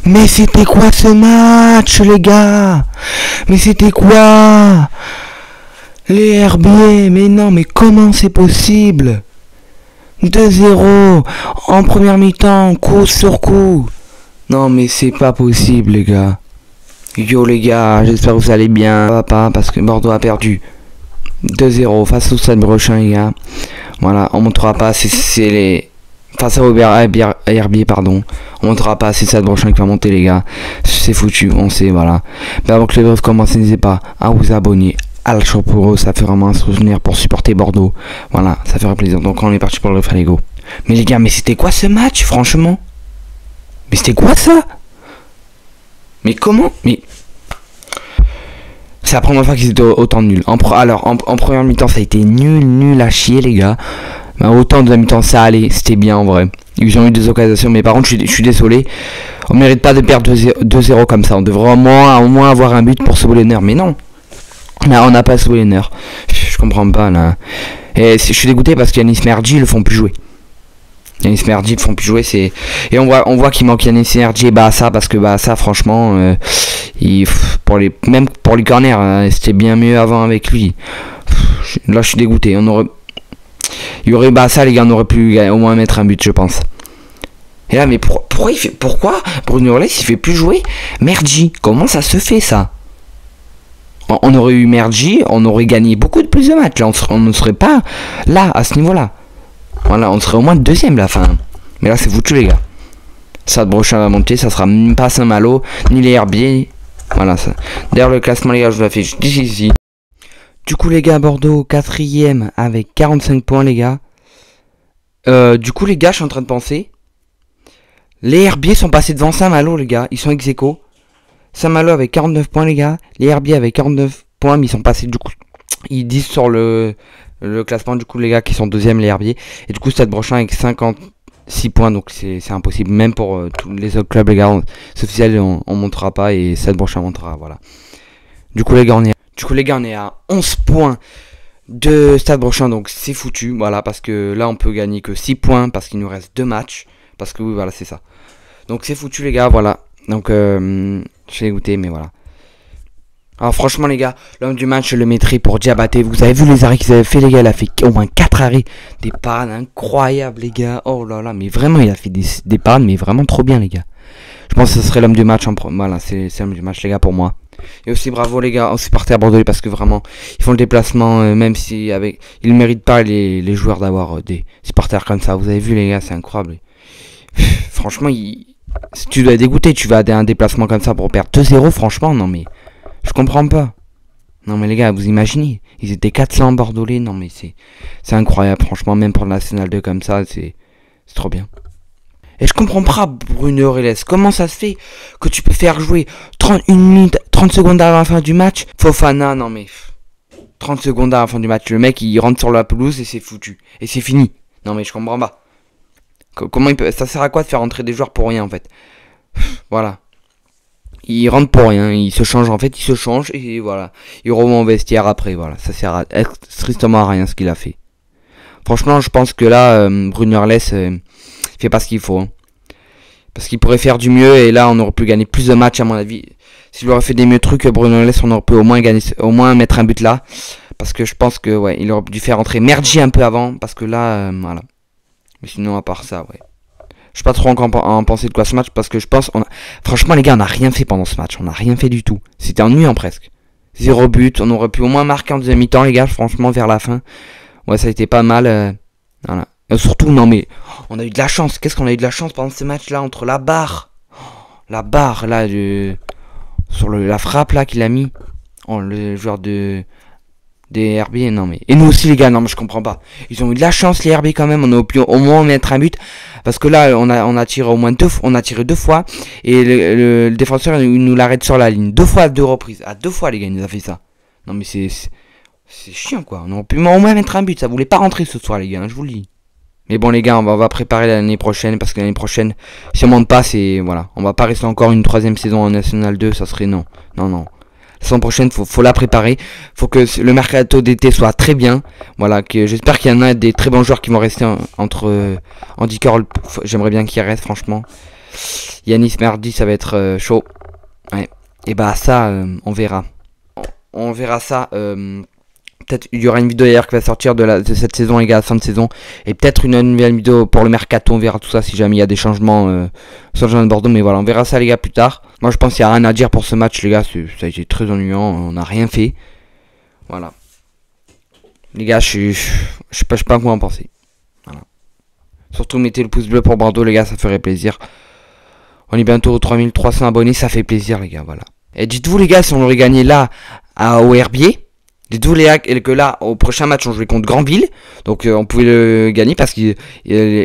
Mais c'était quoi ce match, les gars? Mais c'était quoi? Les herbiers, mais non, mais comment c'est possible? 2-0 en première mi-temps, coup sur coup. Non, mais c'est pas possible, les gars. Yo, les gars, j'espère que vous allez bien. Ça va pas, parce que Bordeaux a perdu 2-0 face au Stade Brochin, les gars. Voilà, on montrera pas, c'est les... Face à Herbier, pardon. On montrera pas, c'est Stade Brochin qui va monter, les gars. C'est foutu, on sait, voilà. Mais avant que les brefs commencent, n'hésitez pas à vous abonner à la chaîne pour eux. Ça fait vraiment un souvenir pour supporter Bordeaux. Voilà, ça ferait plaisir. Donc on est parti pour le frère Lego. Mais les gars, mais c'était quoi ce match, franchement? Mais c'était quoi ça? Mais comment? Mais... C'est la première fois qu'ils étaient autant nuls. En première mi-temps, ça a été nul à chier, les gars. Mais autant de la mi-temps, ça allait. C'était bien, en vrai. Ils ont eu des occasions. Mais par contre, je suis désolé. On mérite pas de perdre 2-0 comme ça. On devrait au moins avoir un but pour sauver l'honneur. Mais non. Là, on n'a pas sauvé l'honneur. Je comprends pas, là. Et je suis dégoûté parce qu'Yanis Mergi, ils le font plus jouer. Yanis Mergi, ils le font plus jouer. Et on voit qu'il manque Yanis Mergi et Bahassa. Parce que Bahassa, franchement... même pour les corners, c'était bien mieux avant avec lui. Là, je suis dégoûté. Il y aurait ça, les gars, on aurait pu au moins mettre un but, je pense. Et là, mais pourquoi Bruno Orles, il fait plus jouer Mergi? Comment ça se fait, ça? On aurait eu Mergi, on aurait gagné beaucoup de plus de matchs. Là, on ne serait pas là, à ce niveau-là. Voilà, on serait au moins deuxième, la fin. Mais là, c'est foutu, les gars. Stade Brochin va monter, ça sera même pas Saint-Malo, ni les Herbiers. Voilà, ça. D'ailleurs, le classement, les gars, je vous l'affiche ici. Du coup, les gars, Bordeaux, 4ème avec 45 points, les gars. Du coup, les gars, je suis en train de penser. Les Herbiers sont passés devant Saint-Malo, les gars. Ils sont ex-aequo. Saint-Malo avec 49 points, les gars. Les Herbiers avec 49 points, mais ils sont passés, du coup. Ils disent sur le classement, du coup, les gars, qui sont deuxième, les Herbiers. Et du coup, Stade Brochin avec 56 points, donc c'est impossible. Même pour tous les autres clubs, les gars, c'est officiel, on montera pas et Stade Brochin montera, voilà. Du coup, les gars, on est à 11 points de Stade Brochin, donc c'est foutu, voilà, parce que là, on peut gagner que 6 points, parce qu'il nous reste 2 matchs, parce que oui, voilà, c'est ça. Donc c'est foutu, les gars, voilà. Donc, je suis dégoûté, mais voilà. Alors franchement, les gars, l'homme du match, je le mettrai pour Diabaté. Vous avez vu les arrêts qu'ils avaient fait, les gars? Il a fait au moins 4 arrêts. Des parades incroyables, les gars. Oh là là, mais vraiment, il a fait des parades, mais vraiment trop bien, les gars. Je pense que ce serait l'homme du match. Voilà, c'est l'homme du match, les gars, pour moi. Et aussi bravo, les gars, aux supporters bordelais, parce que vraiment, ils font le déplacement, même si ils ne méritent pas, les joueurs, d'avoir des supporters comme ça. Vous avez vu, les gars, c'est incroyable. Franchement, si tu dois être dégoûté, tu vas à un déplacement comme ça pour perdre 2-0, franchement, non mais... Je comprends pas. Non mais les gars, vous imaginez, ils étaient 400 bordelais, non mais c'est incroyable, franchement, même pour le National 2 comme ça, c'est trop bien. Et je comprends pas, Bruno Orles, comment ça se fait que tu peux faire jouer 31 minutes, 30 secondes avant la fin du match, Fofana, non mais 30 secondes avant la fin du match, le mec il rentre sur la pelouse et c'est foutu, et c'est fini. Non mais je comprends pas. Comment ça sert à quoi de faire rentrer des joueurs pour rien en fait? Voilà. Il rentre pour rien, il se change et voilà. Il remonte au vestiaire après, voilà. Ça sert strictement à rien ce qu'il a fait. Franchement, je pense que là, Bruno Orles il fait pas ce qu'il faut. Hein. Parce qu'il pourrait faire du mieux et là, on aurait pu gagner plus de matchs à mon avis. S'il aurait fait des mieux trucs, Bruno Orles, on aurait pu au moins mettre un but là. Parce que je pense que, ouais, il aurait dû faire entrer Mergi un peu avant. Parce que là, voilà. Mais sinon, à part ça, ouais. Je sais pas trop encore en penser de quoi ce match parce que je pense franchement les gars, on a rien fait pendant ce match, on a rien fait du tout. C'était ennuyant presque. 0 but, on aurait pu au moins marquer en deuxième mi-temps, les gars, franchement vers la fin. Ouais, ça a été pas mal voilà. Et surtout non mais on a eu de la chance. Qu'est-ce qu'on a eu de la chance pendant ce match là entre la barre là sur la frappe là qu'il a mis le joueur des Herbiers, non mais... Et nous aussi les gars, non mais je comprends pas. Ils ont eu de la chance les Herbiers quand même, on a pu au moins mettre un but. Parce que là, on a tiré au moins on a tiré 2 fois. Et le défenseur, il nous l'arrête sur la ligne. 2 fois à 2 reprises. À 2 fois les gars, il nous a fait ça. Non mais c'est chiant quoi. On aurait pu au moins mettre un but, ça voulait pas rentrer ce soir les gars, hein, je vous le dis. Mais bon les gars, on va préparer l'année prochaine. Parce que l'année prochaine, si on monte pas, c'est... Voilà. On va pas rester encore une 3ème saison en National 2, ça serait non. Non. La saison prochaine, faut la préparer. Faut que le mercato d'été soit très bien. Voilà, que j'espère qu'il y en a des très bons joueurs qui vont rester entre Andy Carroll. J'aimerais bien qu'il reste, franchement. Yanis mardi, ça va être chaud. Ouais. Et bah ça, on verra. On verra ça. Peut-être il y aura une vidéo d'ailleurs qui va sortir de cette saison, les gars, fin de saison. Et peut-être une nouvelle vidéo pour le mercato. On verra tout ça si jamais il y a des changements sur le Jean de Bordeaux. Mais voilà, on verra ça, les gars, plus tard. Moi, je pense qu'il n'y a rien à dire pour ce match, les gars. Ça a été très ennuyant. On n'a rien fait. Voilà. Les gars, je sais pas quoi en penser. Voilà. Surtout, mettez le pouce bleu pour Bordeaux, les gars, ça ferait plaisir. On est bientôt aux 3300 abonnés, ça fait plaisir, les gars, voilà. Et dites-vous, les gars, si on aurait gagné là, au Herbier, dites-vous, les gars, que là, au prochain match, on jouait contre Granville. Donc, on pouvait le gagner parce que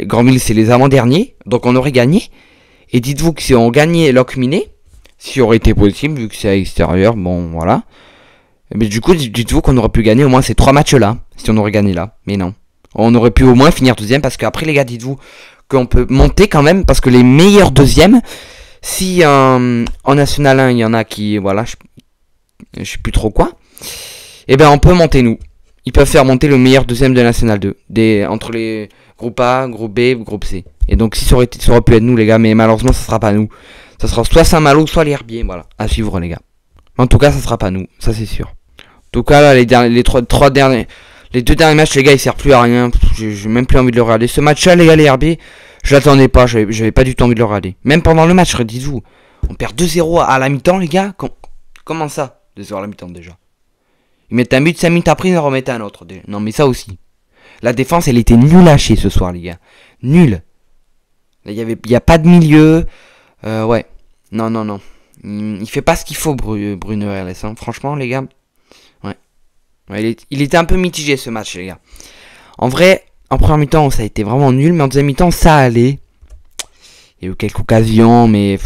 Granville, c'est les avant-derniers. Donc, on aurait gagné. Et dites-vous que si on gagnait Locminé, si aurait été possible, vu que c'est à l'extérieur, bon, voilà. Mais du coup, dites-vous qu'on aurait pu gagner au moins ces 3 matchs-là, si on aurait gagné là. Mais non. On aurait pu au moins finir deuxième, parce qu'après, les gars, dites-vous qu'on peut monter quand même, parce que les meilleurs deuxièmes, si en National 1, il y en a qui, voilà, je sais plus trop quoi, et ben on peut monter nous. Ils peuvent faire monter le meilleur deuxième de National 2, entre les groupe A, groupe B, groupe C. Et donc si ça aurait pu être nous, les gars, mais malheureusement, ça sera pas nous. Ça sera soit Saint-Malo, soit les Herbiers, voilà, à suivre, les gars. En tout cas, ça sera pas nous, ça c'est sûr. En tout cas, là, les deux derniers matchs, les gars, ils servent plus à rien. J'ai même plus envie de le regarder. Ce match-là, les gars, les RB, je l'attendais pas. J'avais pas du tout envie de le regarder. Même pendant le match, dites-vous. On perd 2-0 à la mi-temps, les gars. Comment ça 2-0 à la mi-temps, déjà. Ils mettent un but 5 minutes après, ils en remettent un autre. Non, mais ça aussi. La défense, elle était nulle à chier ce soir, les gars. Nulle. Il y a pas de milieu. Ouais. Non. Il fait pas ce qu'il faut, Bruno RLS. Hein. Franchement, les gars. Ouais, il était un peu mitigé ce match, les gars. En vrai, en première mi-temps, ça a été vraiment nul, mais en deuxième mi-temps, ça allait. Il y a eu quelques occasions, mais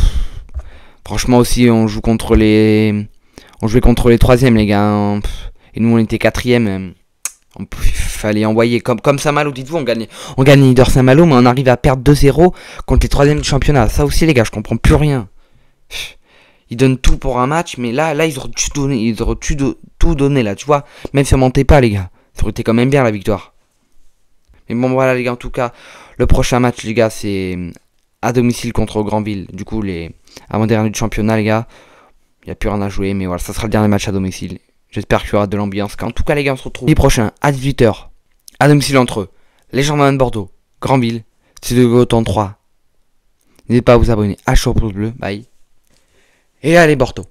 franchement aussi, on jouait contre les troisièmes, les gars. Hein. Et nous, on était quatrième. Il fallait envoyer comme Saint-Malo. Dites-vous, on gagne leader Saint-Malo, mais on arrive à perdre 2-0 contre les troisièmes du championnat. Ça aussi, les gars, je comprends plus rien. Ils donnent tout pour un match, mais là ils auraient tout donné, là, tu vois. Même si on montait pas, les gars. Ça aurait été quand même bien, la victoire. Mais bon, voilà, les gars, en tout cas, le prochain match, les gars, c'est à domicile contre Granville. Du coup, les avant-derniers du championnat, les gars, il n'y a plus rien à jouer, mais voilà, ça sera le dernier match à domicile. J'espère qu'il y aura de l'ambiance. En tout cas, les gars, on se retrouve les prochains à 18h, à domicile entre eux. Les Gendarmes de Bordeaux, Granville, c'est de Gothon 3. N'hésitez pas à vous abonner à Chaud Pouce Bleu, bye. Et allez, Bordeaux.